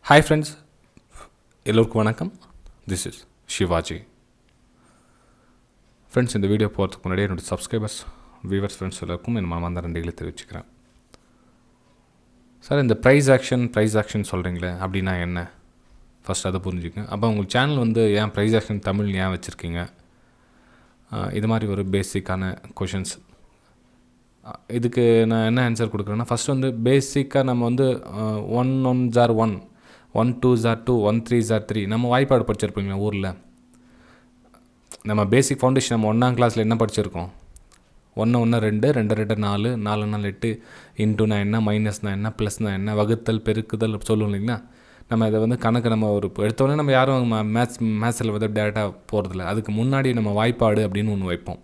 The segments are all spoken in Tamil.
Hi friends, எல்லோருக்கும் வணக்கம். This is Shivaji. ஃப்ரெண்ட்ஸ், இந்த வீடியோ போகிறதுக்கு முன்னாடி என்னோடய சப்ஸ்கிரைபர்ஸ், வியூவர்ஸ், ஃப்ரெண்ட்ஸ் எல்லாருக்கும் என் மனமார்ந்த நன்றிகளை தெரிவிச்சுக்கிறேன். சார், இந்த ப்ரைஸ் ஆக்ஷன் சொல்கிறீங்களே அப்படின்னா என்ன? ஃபஸ்ட் அதை புரிஞ்சுக்கங்க. அப்போ உங்கள் சேனல் ஏன் ப்ரைஸ் ஆக்ஷன் தமிழ் ஏன் வச்சுருக்கீங்க? இது மாதிரி ஒரு பேசிக்கான கொஷின்ஸ். இதுக்கு நான் என்ன ஆன்சர் கொடுக்குறேன்னா, ஃபஸ்ட் பேசிக்காக நம்ம 1 1 ஜார் 1 1 2 ஜார் 2 1 3 ஜார் 3 நம்ம வாய்ப்பாடு படிச்சிருப்பீங்களா ஊரில்? நம்ம பேசிக் ஃபவுண்டேஷன் நம்ம 1ஆம் கிளாஸில் என்ன படிச்சிருக்கோம்? 1 1 2 2 2 4 4 4 8 இன்ட்டுனா என்ன, மைனஸ்னா என்ன, ப்ளஸ்னா என்ன, வகுத்தல் பெருக்குதல் சொல்லுவோம் இல்லைங்களா? நம்ம இதை கணக்கு நம்ம ஒரு எடுத்தோடனே நம்ம யாரும் மேத்ஸில் டேரெக்டாக போகிறதில்ல. அதுக்கு முன்னாடி நம்ம வாய்ப்பாடு அப்படின்னு ஒன்று வைப்போம்.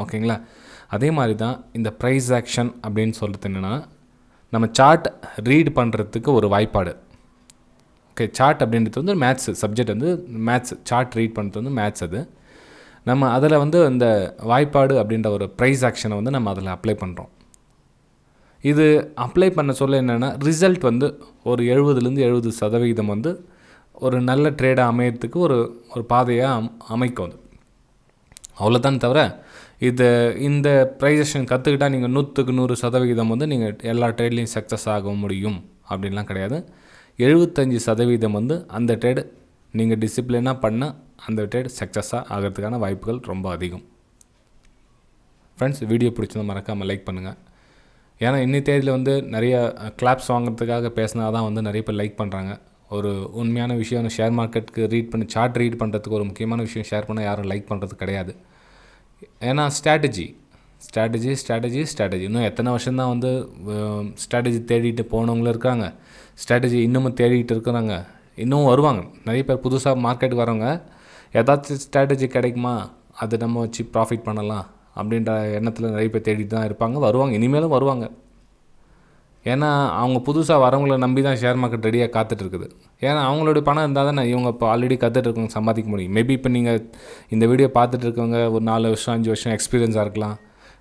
ஓகேங்களா? அதே மாதிரி தான் இந்த ப்ரைஸ் ஆக்ஷன் அப்படின்னு சொல்கிறது என்னென்னா, நம்ம சார்ட் ரீட் பண்ணுறதுக்கு ஒரு வாய்ப்பாடு. ஓகே, சார்ட் அப்படின்றது maths subject, maths chart read பண்ணுறது மேத்ஸ். அது நம்ம அதில் இந்த வாய்ப்பாடு அப்படின்ற ஒரு ப்ரைஸ் ஆக்ஷனை நம்ம அதில் அப்ளை பண்ணுறோம். இது அப்ளை பண்ண சொல்ல என்னென்னா, ரிசல்ட் ஒரு 70% ஒரு நல்ல ட்ரேடாக அமையறதுக்கு ஒரு பாதையாக அமைக்கும். அவ்வளோதான். தவிர இந்த ப்ரைஸ் ஆக்ஷன் கற்றுக்கிட்டால் நீங்கள் 100க்கு 100% நீங்கள் எல்லா ட்ரேட்லேயும் சக்ஸஸ் ஆக முடியும் அப்படின்லாம் கிடையாது. 75% அந்த ட்ரேடு நீங்கள் டிசிப்ளினாக பண்ணால் அந்த ட்ரேட் சக்ஸஸாக ஆகிறதுக்கான வாய்ப்புகள் ரொம்ப அதிகம். ஃப்ரெண்ட்ஸ், வீடியோ பிடிச்சதை மறக்காமல் லைக் பண்ணுங்கள். ஏன்னா இன்னி தேதியில் நிறைய கிளாப்ஸ் வாங்குறதுக்காக பேசினா தான் நிறைய பேர் லைக் பண்ணுறாங்க. ஒரு உண்மையான விஷயம், ஷேர் மார்க்கெட்டுக்கு சார்ட் ரீட் பண்ணுறதுக்கு ஒரு முக்கியமான விஷயம் ஷேர் பண்ணால் யாரும் லைக் பண்ணுறது கிடையாது. ஏன்னா ஸ்ட்ராட்டஜி இன்னும் எத்தனை வருஷம்தான் ஸ்ட்ராட்டஜி தேடிட்டு போனவங்களும் இருக்காங்க, ஸ்ட்ராட்டஜி இன்னமும் தேடிட்டு இருக்கிறாங்க, இன்னும் வருவாங்க. நிறைய பேர் புதுசாக மார்க்கெட்டுக்கு வரவங்க ஏதாச்சும் ஸ்ட்ராட்டஜி கிடைக்குமா, அது நம்ம வச்சு ப்ராஃபிட் பண்ணலாம் அப்படின்ற எண்ணத்தில் நிறைய பேர் தேடிட்டு தான் இருப்பாங்க, வருவாங்க, இனிமேலும் வருவாங்க. ஏன்னா அவங்க புதுசாக வரவங்களை நம்பி தான் ஷேர் மார்க்கெட் ரெடியாக காத்துட்ருக்குது. ஏன்னா அவங்களுடைய பணம் இருந்தால் தான் இவங்க இப்போ ஆல்ரெடி கற்றுட்ருக்கவங்க சம்பாதிக்க முடியும். மேபி இப்போ நீங்கள் இந்த வீடியோ பார்த்துட்டு இருக்கவங்க ஒரு 4 வருஷம் 5 வருஷம் எக்ஸ்பீரியன்ஸாக இருக்கலாம்.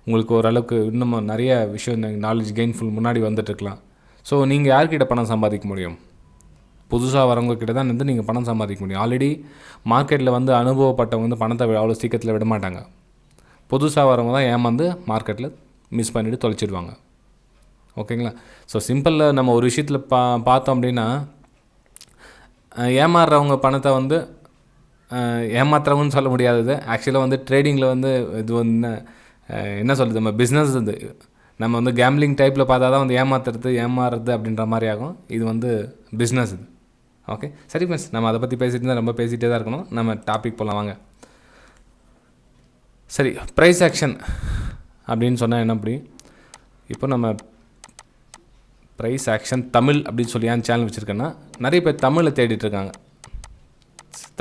உங்களுக்கு ஓரளவுக்கு இன்னும் நிறைய விஷயம் நாலேஜ் கெயின்ஃபுல் முன்னாடி வந்துட்டுருக்கலாம். ஸோ நீங்கள் யார்கிட்ட பணம் சம்பாதிக்க முடியும்? புதுசாக வரவங்க கிட்ட தான் நீங்கள் பணம் சம்பாதிக்க முடியும். ஆல்ரெடி மார்க்கெட்டில் அனுபவப்பட்டவங்க பணத்தை அவ்வளோ சீக்கிரத்தில் விட மாட்டாங்க. புதுசாக வரவங்க தான் ஏமாந்து மார்க்கெட்டில் மிஸ் பண்ணிவிட்டு தொலைச்சிடுவாங்க. ஓகேங்களா? ஸோ சிம்பிளில் நம்ம ஒரு விஷயத்தில் பார்த்தோம் அப்படின்னா, ஏமாறுறவங்க பணத்தை ஏமாத்துறவங்கன்னு சொல்ல முடியாதது. ஆக்சுவலாக ட்ரேடிங்கில் இது என்ன சொல்கிறது, நம்ம பிஸ்னஸ் நம்ம கேம்லிங் டைப்பில் பார்த்தா தான் ஏமாறுறது அப்படின்ற மாதிரி ஆகும். இது பிஸ்னஸ் இது. ஓகே, சரி ஃப்ரெண்ட்ஸ், நம்ம அதை பற்றி பேசிகிட்டு இருந்தால் ரொம்ப பேசிகிட்டே தான் இருக்கணும். நம்ம டாபிக் போகலாம் வாங்க. சரி, ப்ரைஸ் ஆக்ஷன் அப்படின்னு சொன்னால் என்ன? அப்படி இப்போ நம்ம ப்ரைஸ் ஆக்ஷன் தமிழ் அப்படின்னு சொல்லி ஏன் சேனல் வச்சுருக்கேன்னா, நிறைய பேர் தமிழில் தேடிட்டுருக்காங்க.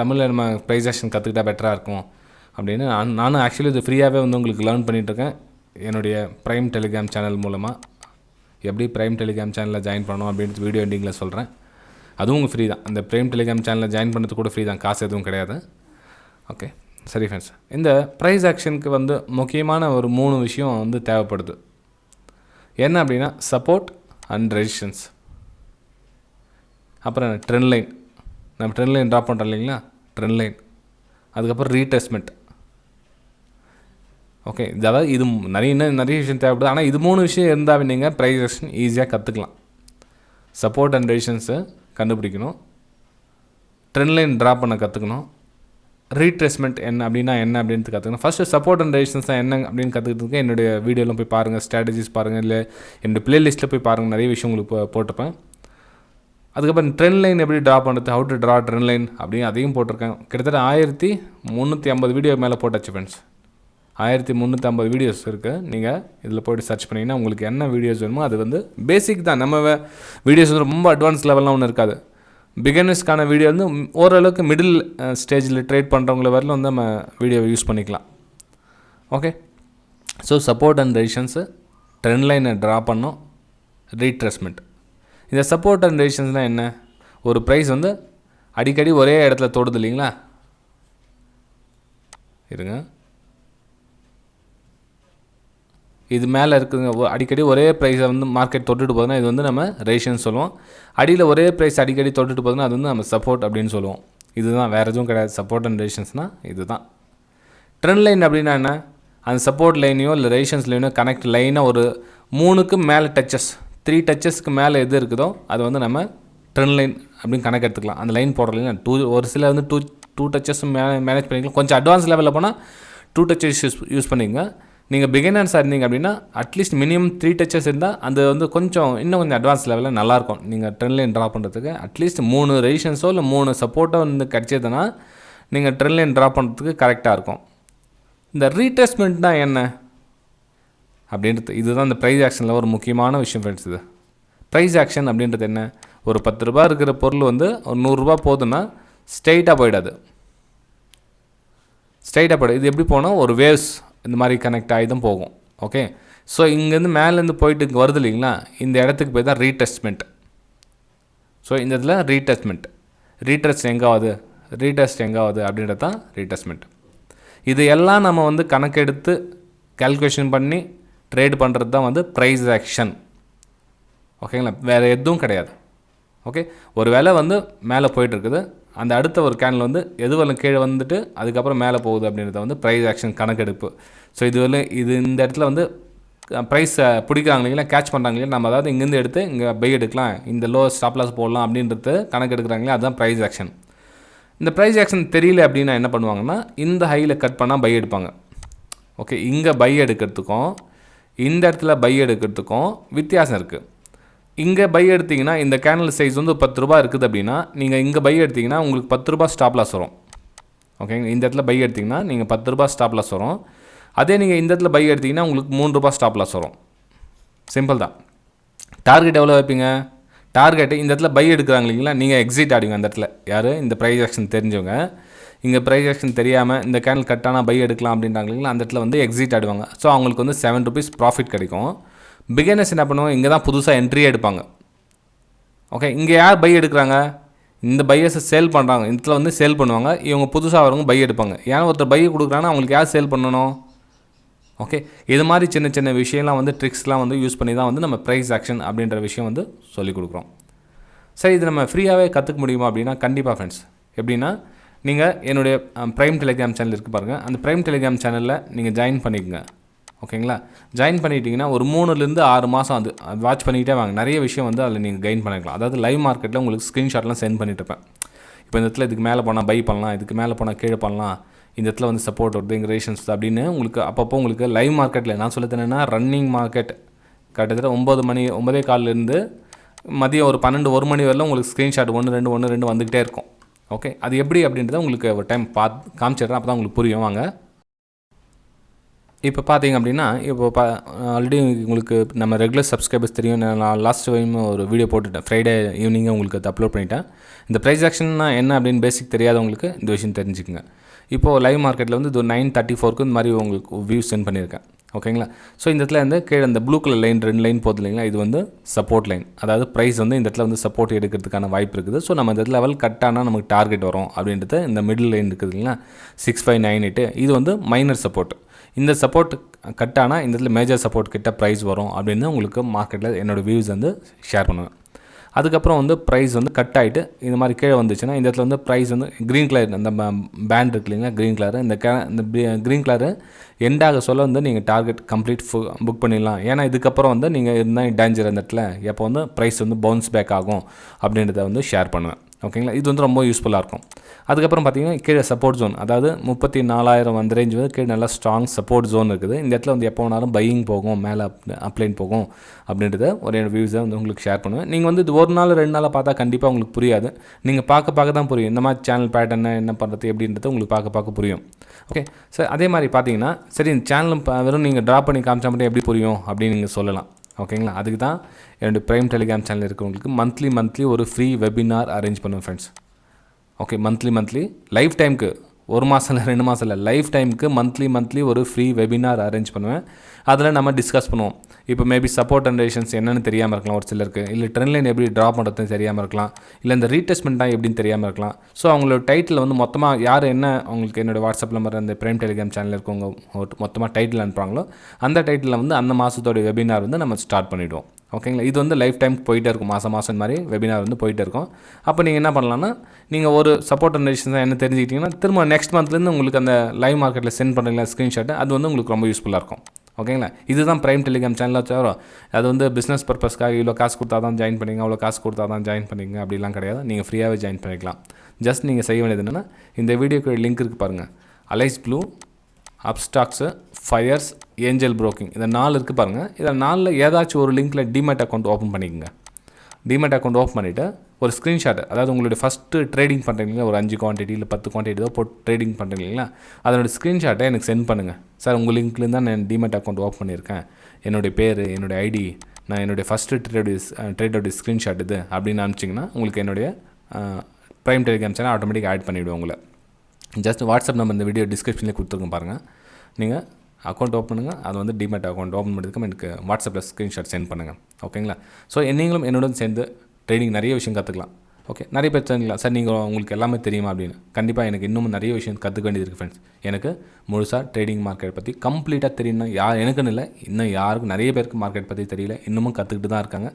தமிழில் நம்ம ப்ரைஸ் ஆக்ஷன் கற்றுக்கிட்டால் பெட்டராக இருக்கும் அப்படின்னு நானும் ஆக்சுவலி இது ஃப்ரீயாகவே உங்களுக்கு லேர்ன் பண்ணிகிட்ருக்கேன் என்னுடைய ப்ரைம் டெலிகிராம் சேனல் மூலமாக. எப்படி ப்ரைம் டெலிகிராம் சேனலில் ஜாயின் பண்ணணும் அப்படின்றது வீடியோ எண்டிங்கில் சொல்கிறேன். அதுவும் ஃப்ரீ தான். அந்த ப்ரைம் டெலிகிராம் சேனலில் ஜாயின் பண்ணுறது கூட ஃப்ரீ தான், காசு எதுவும் கிடையாது. ஓகே, சரி ஃப்ரெண்ட்ஸ், இந்த ப்ரைஸ் ஆக்ஷனுக்கு முக்கியமான ஒரு 3 விஷயம் தேவைப்படுது. என்ன அப்படின்னா, சப்போர்ட் அண்ட் ரெசிஸ்டன்ஸ், அப்புறம் ட்ரெண்ட் லைன். நம்ம ட்ரெண்ட் லைன் ட்ராப் பண்ணுறோம் இல்லைங்களா, ட்ரெண்ட் லைன். அதுக்கப்புறம் ரீடெஸ்ட்மெண்ட். ஓகே, அதாவது இது நிறைய விஷயம் தேவைப்படுது. ஆனால் இது 3 விஷயம் இருந்தால் நீங்கள் ப்ரைஸ் ஆக்ஷன் ஈஸியாக கற்றுக்கலாம். சப்போர்ட் அண்ட் ரெசிஸ்டன்ஸை கண்டுபிடிக்கணும், ட்ரெண்ட் லைன் ட்ராப் பண்ண கற்றுக்கணும், ரீட்ரேஸ்மெண்ட் என்ன அப்படின்னு கற்றுக்கணும். ஃபஸ்ட்டு சப்போர்ட் அண்ட் ரெசிஸ்டன்ஸ் தான் என்ன அப்படின்னு கற்றுக்கிறதுக்கு என்னுடைய வீடியோவில் போய் பாருங்கள், ஸ்ட்ராட்டஜிஸ் பாருங்கள், இல்லை என்னுடைய ப்ளேலிஸ்ட்டில் போய் பாருங்கள், நிறைய விஷயம் உங்களுக்கு போட்டிருப்பேன். அதுக்கப்புறம் ட்ரெண்ட் லைன் எப்படி ட்ரா பண்ணுறது, how to draw trend line அப்படின்னு அதையும் போட்டிருக்கேன். கிட்டத்தட்ட 1350 வீடியோ மேலே போட்டாச்சு ஃப்ரெண்ட்ஸ். 1350 வீடியோஸ் இருக்குது. நீங்கள் இதில் போய்ட்டு சர்ச் பண்ணிங்கன்னா உங்களுக்கு என்ன வீடியோஸ் வேணுமோ அது பேசிக் தான். நம்ம வீடியோஸ் ரொம்ப அட்வான்ஸ் லெவல்லாம் ஒன்றும் இருக்காது. பிகினர்ஸ்க்கான வீடியோ ஓரளவுக்கு மிடில் ஸ்டேஜில் ட்ரேட் பண்ணுறவங்கள வரலும் நம்ம வீடியோவை யூஸ் பண்ணிக்கலாம். Okay, so support and resistance, trend லைனை ட்ரா பண்ணோம், ரீட்ரேஸ்மெண்ட். இந்த சப்போர்ட் அண்ட் ரெசிஸ்டன்ஸ்னால் என்ன? ஒரு ப்ரைஸ் அடிக்கடி ஒரே இடத்துல தொடுது இல்லைங்களா? இருங்க, இது மேலே இருக்குதுங்க அடிக்கடி ஒரே ப்ரைஸை வந்து மார்க்கெட் தொட்டுட்டு போகுதுன்னா இது வந்து நம்ம ரேஷன் சொல்லுவோம். அடியில் ஒரே ப்ரைஸ் அடிக்கடி தொட்டுட்டு போகுதுன்னா அது வந்து நம்ம சப்போர்ட் அப்படின்னு சொல்லுவோம். இதுதான், வேறு எதுவும் கிடையாது. சப்போர்ட் அண்ட் ரேஷன்ஸ்னால் இதுதான். ட்ரெண்ட் லைன் அப்படின்னா என்ன? அந்த சப்போர்ட் லைனையோ இல்லை ரேஷன்ஸ் லைனோ கனெக்ட் லைனாக ஒரு 3க்கு மேலே டச்சஸ், 3 டச்சஸ்க்கு மேலே எது இருக்குதோ அது வந்து நம்ம ட்ரெண்ட் லைன் அப்படின்னு கணக்கு எடுத்துக்கலாம். அந்த லைன் போடுற லைன் ஒரு சில வந்து டூ டச்சஸ் மேனேஜ் பண்ணிக்கலாம். கொஞ்சம் அட்வான்ஸ் லெவலில் போனால் 2 டச்சஸ் யூஸ் பண்ணிக்கங்க. நீங்கள் பிகினர்ஸாக இருந்தீங்க அப்படின்னா அட்லீஸ்ட் மினிமம் 3 டச்சஸ் இருந்தால் அது வந்து இன்னும் கொஞ்சம் அட்வான்ஸ் லெவலில் நல்லாயிருக்கும். நீங்கள் ட்ரெண்ட் லைன் ட்ரா பண்ணுறதுக்கு அட்லீஸ்ட் 3 ரெசிஸ்டன்ஸோ இல்லை 3 சப்போர்ட்டோ வந்து கிடச்சதுன்னா நீங்கள் ட்ரெண்ட் லைன் ட்ரா பண்ணுறதுக்கு கரெக்டாக இருக்கும். இந்த ரீடெஸ்ட்மெண்ட்னா என்ன அப்படின்றது இதுதான் இந்த ப்ரைஸ் ஆக்ஷனில் ஒரு முக்கியமான விஷயம் ஃப்ரெண்ட்ஸ். இது ப்ரைஸ் ஆக்ஷன் அப்படின்றது என்ன? ஒரு 10 ரூபா இருக்கிற பொருள் வந்து ஒரு 100 ரூபா போகுதுன்னா ஸ்ட்ரெயிட்டாக போயிடாது. இது எப்படி போனால் ஒரு வேவ்ஸ் இந்த மாதிரி கனெக்ட் ஆகி தான் போகும். ஓகே, ஸோ இங்கேருந்து மேலேருந்து போயிட்டு இங்கே வருது இல்லைங்களா, இந்த இடத்துக்கு போய் தான் ரீடெஸ்ட்மெண்ட். ஸோ இந்த இதில் ரீடெஸ்ட் எங்கே ஆகுது அப்படின்றது தான் ரீடெஸ்ட்மெண்ட். இது எல்லாம் நம்ம வந்து கணக்கெடுத்து கால்குலேஷன் பண்ணி ட்ரேட் பண்ணுறது தான் வந்து ப்ரைஸ் ஆக்ஷன். ஓகேங்களா, வேறு எதுவும் கிடையாது. ஓகே, ஒரு வேலை வந்து மேலே போயிட்டுருக்குது, அந்த அடுத்த ஒரு கேனில் வந்து எதுவெல்லாம் கீழே வந்துட்டு அதுக்கப்புறம் மேலே போகுது அப்படின்றத வந்து ப்ரைஸ் ஆக்ஷன் கணக்கெடுப்பு. ஸோ இது இந்த இடத்துல வந்து ப்ரைஸை பிடிக்கிறாங்க இல்லைங்களா, கேட்ச் பண்ணுறாங்க இல்லையா, நம்ம அதாவது இங்கேருந்து எடுத்து இங்கே பை எடுக்கலாம், இந்த லோ ஸ்டாப் லாஸ் போடலாம் அப்படின்றது கணக்கு எடுக்கிறாங்களே, அதுதான் ப்ரைஸ் ஆக்ஷன். இந்த ப்ரைஸ் ஆக்ஷன் தெரியல அப்படின்னா என்ன பண்ணுவாங்கன்னா, இந்த ஹையில் கட் பண்ணால் பை எடுப்பாங்க. ஓகே, இங்கே பை எடுக்கிறதுக்கும் இந்த இடத்துல பை எடுக்கிறதுக்கும் வித்தியாசம் இருக்குது. இங்கே பை எடுத்திங்கன்னா இந்த கேனல் சைஸ் வந்து 10 ரூபா இருக்குது அப்படின்னா நீங்கள் இங்கே பை எடுத்திங்கன்னா உங்களுக்கு 10 ரூபா ஸ்டாப் லாஸ் வரும். ஓகேங்க, இந்த இடத்துல பை எடுத்திங்கன்னா நீங்கள் 10 ரூபா ஸ்டாப் லாஸ் வரும். அதே நீங்கள் இந்த இடத்துல பை எடுத்திங்கன்னா உங்களுக்கு 3 ரூபா ஸ்டாப் லாஸ் வரும். சிம்பிள் தான். டார்கெட் எவ்வளோ வைப்பீங்க? டார்கெட்டு இந்த இடத்துல பை எடுக்கிறாங்க இல்லைங்களா, நீங்கள் எக்ஸிட் ஆடுவீங்க. அந்த இடத்துல யார்? இந்த ப்ரைஸ் ஆக்ஷன் தெரிஞ்சவங்க. இங்கே ப்ரைஸ் ஆக்ஷன் தெரியாமல் இந்த கேனல் கட்டானால் பை எடுக்கலாம் அப்படின்றாங்க இல்லைங்களா, அந்த இடத்துல வந்து எக்ஸிட் ஆடுவாங்க. ஸோ அவங்களுக்கு வந்து 7 rupees ப்ராஃபிட் கிடைக்கும். பிகினர்ஸ் என்ன பண்ணுவாங்க, இங்கே தான் புதுசாக என்ட்ரியே எடுப்பாங்க. ஓகே, இங்கே யார் பை எடுக்கிறாங்க? இந்த பையர்ஸை சேல் பண்ணுறாங்க, இந்த இடத்துல வந்து சேல் பண்ணுவாங்க. இவங்க புதுசாக வரவங்க பை எடுப்பாங்க. ஏன்னா ஒருத்தர் பை கொடுக்குறாங்கன்னா அவங்களுக்கு யார் சேல் பண்ணணும்? ஓகே, இது மாதிரி சின்ன சின்ன விஷயம்லாம் வந்து ட்ரிக்ஸ்லாம் வந்து யூஸ் பண்ணி தான் வந்து நம்ம ப்ரைஸ் ஆக்ஷன் அப்படின்ற விஷயம் வந்து சொல்லிக் கொடுக்குறோம். சரி, இது நம்ம ஃப்ரீயாகவே கற்றுக்க முடியுமா அப்படின்னா கண்டிப்பாக ஃப்ரெண்ட்ஸ். எப்படின்னா, நீங்கள் என்னுடைய ப்ரைம் டெலிகிராம் சேனல் இருக்குது பாருங்கள், அந்த ப்ரைம் டெலிகிராம் சேனலில் நீங்கள் ஜாயின் பண்ணிக்கோங்க. ஓகேங்களா, ஜாயின் பண்ணிட்டீங்கன்னா ஒரு 3லேருந்து 6 மாதம் அது வாட்ச் பண்ணிக்கிட்டே வாங்க. நிறைய விஷயம் வந்து அதில் நீங்கள் கெயின் பண்ணிக்கலாம். அதாவது லைவ் மார்க்கெட்டில் உங்களுக்கு ஸ்க்ரீன்ஷாட்லாம் சென்ட் பண்ணிட்டுருப்பேன். இப்போ இந்த இடத்துல இதுக்கு மேலே போனால் பை பண்ணலாம், இதுக்கு மேலே போனால் கீழே பண்ணலாம், இந்த இடத்துல வந்து சப்போர்ட் வருது, இங்கே ரேஷன்ஸ் அப்படின்னு உங்களுக்கு அப்பப்போ உங்களுக்கு லைவ் மார்க்கெட்டில் நான் சொல்ல தரேன்னா ரன்னிங் மார்க்கெட் கிட்டத்தட்ட 9:15 மதியம் ஒரு 1 மணி வரலாம் உங்களுக்கு ஸ்க்ரீன்ஷாட் 1 2 வந்துக்கிட்டே இருக்கும். ஓகே, அது எப்படி அப்படின்றத உங்களுக்கு ஒரு டைம் காமிச்சிடுறேன், அப்போ தான் உங்களுக்கு புரியும். வாங்க. இப்போ பார்த்தீங்க அப்படின்னா, இப்போ ஆல்ரெடி உங்களுக்கு நம்ம ரெகுலர் சப்ஸ்கிரைபர்ஸ் தெரியும், நான் லாஸ்ட் டைம் ஒரு வீடியோ போட்டுட்டேன், ஃப்ரைடே ஈவினிங்கே உங்களுக்கு அதை அப்லோட் பண்ணிட்டேன். இந்த ப்ரைஸ் ஆக்ஷன்னா என்ன அப்படின்னு பேசிக் தெரியாதவங்களுக்கு இந்த விஷயம் தெரிஞ்சுக்குங்க. இப்போது லைவ் மார்க்கெட்டில் வந்து இது 9:34 இந்த மாதிரி உங்களுக்கு வியூஸ் சென்ட் பண்ணியிருக்கேன். ஓகேங்களா, ஸோ இந்த இடத்துல வந்து கீழே இந்த ப்ளூ கலர் லைன் 2 லைன் போகுது இல்லைங்களா, இது வந்து சப்போர்ட் லைன். அதாவது ப்ரைஸ் வந்து இந்த இடத்துல வந்து சப்போர்ட் எடுக்கிறதுக்கான வாய்ப்பு இருக்குது. ஸோ நம்ம இந்த லெவல் கட்டானால் நமக்கு டார்கெட் வரும் அப்படின்றது இந்த மிடில் லைன் இருக்குது இல்லைங்களா, 6598 இது வந்து மைனர் சப்போர்ட். இந்த சப்போர்ட் கட்டானால் இந்த இடத்துல மேஜர் சப்போர்ட் கிட்ட ப்ரைஸ் வரும் அப்படின்னு உங்களுக்கு மார்க்கெட்டில் என்னோடய வியூஸ் வந்து ஷேர் பண்ணுவேன். அதுக்கப்புறம் வந்து ப்ரைஸ் வந்து கட் ஆகிட்டு இந்த மாதிரி கீழே வந்துச்சுன்னா இந்த இடத்துல வந்து ப்ரைஸ் வந்து க்ரீன் கலர் அந்த பேண்ட் இருக்கு இல்லைங்களா, க்ரீன் கலரு, இந்த க்ரீன் கலரு எண்டாக சொல்ல வந்து நீங்கள் டார்கெட் கம்ப்ளீட் புக் பண்ணிடலாம். ஏன்னா இதுக்கப்புறம் வந்து நீங்கள் இருந்தால் டேஞ்சர் அந்த இடத்துல எப்போ வந்து ப்ரைஸ் வந்து பவுன்ஸ் பேக் ஆகும் அப்படின்றத வந்து ஷேர் பண்ணுவேன். ஓகேங்களா, இது வந்து ரொம்ப யூஸ்ஃபுல்லாக இருக்கும். அதுக்கப்புறம் பார்த்தீங்கன்னா கீழே சப்போர்ட் ஜோன், அதாவது 34,000 அந்த ரேஞ்ச் வந்து கீழே நல்லா ஸ்ட்ராங் சப்போர்ட் ஜோன் இருக்குது. இந்த இடத்துல வந்து எப்போ வேணாலும் பையிங் போகும், மேலே அப்ளைன் போகும் அப்படின்றத ஒரு வியூஸை வந்து உங்களுக்கு ஷேர் பண்ணுவேன். நீங்கள் வந்து இது 1 நாள் 2 நாளாக பார்த்தா கண்டிப்பாக உங்களுக்கு புரியாது. நீங்கள் பார்க்க தான் புரியும், இந்த மாதிரி சேனல் பேட்டர்னை என்ன பண்ணுறது எப்படின்றது உங்களுக்கு பார்க்க புரியும். ஓகே சார், அதே மாதிரி பார்த்தீங்கன்னா சரி இந்த சேனலும் வெறும் நீங்கள் ட்ரா பண்ணி காமிச்சா மட்டும் எப்படி புரியும் அப்படின்னு நீங்கள் சொல்லலாம். ஓகேங்களா, அதுக்கு தான் என்னுடைய ப்ரைம் டெலிகிராம் சேனல் இருக்கிறவங்களுக்கு மந்த்லி ஒரு ஃப்ரீ வெபினார் அரேஞ்ச் பண்ணுவேன் ஃப்ரெண்ட்ஸ். ஓகே, மந்த்லி லைஃப் டைமுக்கு ஒரு மாதம் இல்லை 2 மாதம் இல்லை, லைஃப் டைமுக்கு மந்த்லி ஒரு ஃப்ரீ வெபினார் அரேஞ்ச் பண்ணுவேன். அதில் நம்ம டிஸ்கஸ் பண்ணுவோம். இப்போ மேபி சப்போர்ட் அண்ட் ரெசிஸ்டன்ஸ் என்னென்னு தெரியாமல் இருக்கலாம் ஒரு சிலருக்கு, இல்லை ட்ரெண்ட் லைன் எப்படி ட்ரா பண்ணுறதுன்னு தெரியாமல் இருக்கலாம், இல்லை இந்த ரீடெஸ்ட்மெண்ட்டாக எப்படின்னு தெரியாமல் இருக்கலாம். ஸோ அவங்களோட டைட்டில் வந்து மொத்தமாக யார் என்ன அவங்களுக்கு என்னோடய வாட்ஸ்அப் நம்பர் அந்த பிரைம் டெலிகிராம் சேனலில் இருக்கவங்க மொத்தமாக டைட்டில் அனுப்புகிறாங்களோ அந்த டைட்டிலில் வந்து அந்த மாதத்தோட வெபினார் வந்து நம்ம ஸ்டார்ட் பண்ணிவிடுவோம். ஓகேங்களா? இது வந்து லைஃப் டைம் போயிட்டே இருக்கும், மாதம் மாதிரி வெபினார் வந்து போயிட்டே இருக்கும். அப்போ நீங்கள் என்ன பண்ணலான்னா, நீங்கள் ஒரு சப்போர்ட் அண்ட் ரெசிஸ்டன்ஸ் என்ன தெரிஞ்சுக்கிட்டிங்கன்னா திரும்ப நெக்ஸ்ட் மந்த்லேருந்து உங்களுக்கு அந்த லைவ் மார்க்கெட்டில் சென்ட் பண்ணுறீங்களா ஸ்க்ரீன்ஷாட்டு, அது வந்து உங்களுக்கு ரொம்ப யூஸ்ஃபுல்லாக இருக்கும். ஓகேங்களா? இதுதான் பிரைம் டெலிகிராம் சேனலில் தவிர அது வந்து பிஸ்னஸ் பர்பஸ்க்காக இவ்வளோ காசு கொடுத்தா தான் ஜாயின் பண்ணிங்க, அவ்வளோ காசு கொடுத்தா தான் ஜாயின் பண்ணிங்க அப்படிலாம் கிடையாது. நீங்கள் ஃப்ரீயாகவே ஜாயின் பண்ணிக்கலாம். ஜஸ்ட் நீங்கள் செய்ய வேண்டியது என்னென்னா, இந்த வீடியோக்கு லிங்க் இருக்குது பாருங்கள், Alice Blue, Upstox, Fyers, Angel Broking, இந்த 4 இருக்குது பாருங்கள். இதில் 4ல் ஏதாச்சும் ஒரு லிங்க்கில் டிமேட் அக்கௌண்ட் ஓப்பன் பண்ணிக்கோங்க. டிமேட் அக்கௌண்ட் ஓப்பன் பண்ணிவிட்டு ஒரு ஸ்க்ரீன்ஷாட், அதாவது உங்களுடைய ஃபஸ்ட்டு ட்ரேடிங் பண்ணுறீங்களா, ஒரு 5 குவான்டிட்டி இல்லை 10 குவான்டிட்டி ஏதோ போட்டு ட்ரேடிங் பண்ணுறீங்களா, அதோட ஸ்க்ரீன்ஷாட்டை எனக்கு சென்ட் பண்ணுங்கள். சார் உங்கள் லிங்க்லேருந்து தான் நான் டிமேட் அக்கௌண்ட் ஓப்பன் பண்ணியிருக்கேன், என்னுடைய பேர், என்னுடைய ஐடி, நான் என்னுடைய ஃபஸ்ட்டு ட்ரேடோடைய ஸ்க்ரீன்ஷாட் இது அப்படின்னு அனுப்பிச்சிங்கன்னா உங்களுக்கு என்னுடைய ப்ரைம் டெலிகிராம் சேனல் ஆட்டோமேட்டிக்காக ஆட் பண்ணிவிடுவோம் உங்களை. ஜஸ்ட் வாட்ஸ்அப் நம்பர் இந்த வீடியோ டிஸ்கிரிப்ஷன்லேயே கொடுத்துருக்கோம் பாருங்கள். நீங்கள் அக்கௌண்ட் ஓப்பன் பண்ணுங்கள், அது வந்து டிமேட் அக்கௌண்ட் ஓப்பன் பண்ணுறதுக்கு எனக்கு வாட்ஸ்அப்பில் ஸ்க்ரீன்ஷாட் சென்ட் பண்ணுங்கள். ஓகேங்களா? ஸோ நீங்களும் என்னுடன் சேர்ந்து ட்ரேடிங் நிறைய விஷயம் கற்றுக்கலாம். ஓகே, நிறைய பேர் தெரிஞ்சுக்கலாம் சார் நீங்கள் உங்களுக்கு எல்லாமே தெரியுமா அப்படின்னு. கண்டிப்பாக எனக்கு இன்னும் நிறைய விஷயம் கற்றுக்க வேண்டியது இருக்குது ஃப்ரெண்ட்ஸ். எனக்கு முழுசாக ட்ரேடிங் மார்க்கெட் பற்றி கம்ப்ளீட்டாக தெரியணும். எனக்குன்னு இல்லை, இன்னும் யாருக்கும் நிறைய பேருக்கு மார்க்கெட் பற்றி தெரியல, இன்னமும் கற்றுக்கிட்டு தான் இருக்காங்க.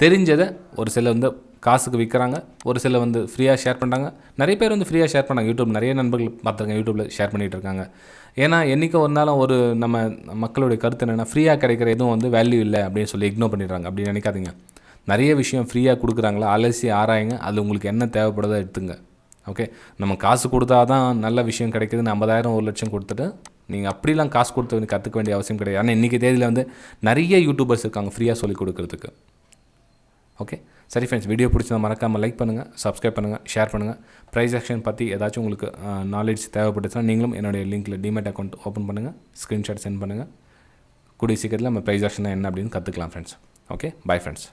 தெரிஞ்சதை ஒரு சிலர் வந்து காசுக்கு விற்கிறாங்க, ஒரு சிலர் வந்து ஃப்ரீயாக ஷேர் பண்ணுறாங்க, நிறைய பேர் வந்து ஃப்ரீயாக ஷேர் பண்ணாங்க. யூடியூப் நிறைய நண்பர்கள் பார்த்துருங்க, யூடியூப்பில் ஷேர் பண்ணிகிட்டு இருக்காங்க. ஏன்னா என்றைக்கு ஒரு நாளும் ஒரு நம்ம மக்களுடைய கருத்து என்னென்னா, ஃப்ரீயாக கிடைக்கிற எதுவும் வந்து வேல்யூ இல்லை அப்படின்னு சொல்லி இக்னோர் பண்ணிடுறாங்க. அப்படி நினைக்காதீங்க. நிறைய விஷயம் ஃப்ரீயாக கொடுக்குறாங்களா, அலசி ஆராயுங்க, அது உங்களுக்கு என்ன தேவைப்படுதோ எடுத்துங்க. ஓகே, நம்ம காசு கொடுத்தா தான் நல்ல விஷயம் கிடைக்குதுன்னு 50,000 1 லட்சம் கொடுத்துட்டு நீங்கள் அப்படிலாம் காசு கொடுத்து கற்றுக்க வேண்டிய அவசியம் கிடையாது. ஆனால் இன்றைக்கி தேதியில் வந்து நிறைய யூடியூபர்ஸ் இருக்காங்க ஃப்ரீயாக சொல்லிக் கொடுக்குறதுக்கு. ஓகே, சரி ஃப்ரெண்ட்ஸ், வீடியோ பிடிச்சதை மறக்காமல் லைக் பண்ணுங்கள், சப்ஸ்கிரைப் பண்ணுங்கள், ஷேர் பண்ணுங்கள். ப்ரைஸ் ஆக்ஷன் பற்றி ஏதாச்சும் உங்களுக்கு நாலேஜ் தேவைப்பட்டுச்சுன்னா நீங்களும் என்னுடைய லிங்க்கில் டிமேட் அக்கௌண்ட் ஓப்பன் பண்ணுங்கள், ஸ்க்ரீன்ஷாட் சென்ட் பண்ணுங்கள். கூடிய சீக்கிரத்தில் நம்ம ப்ரைஸ் ஆக்ஷன் என்ன அப்படின்னு கற்றுக்கலாம் ஃப்ரெண்ட்ஸ். Okay, bye friends.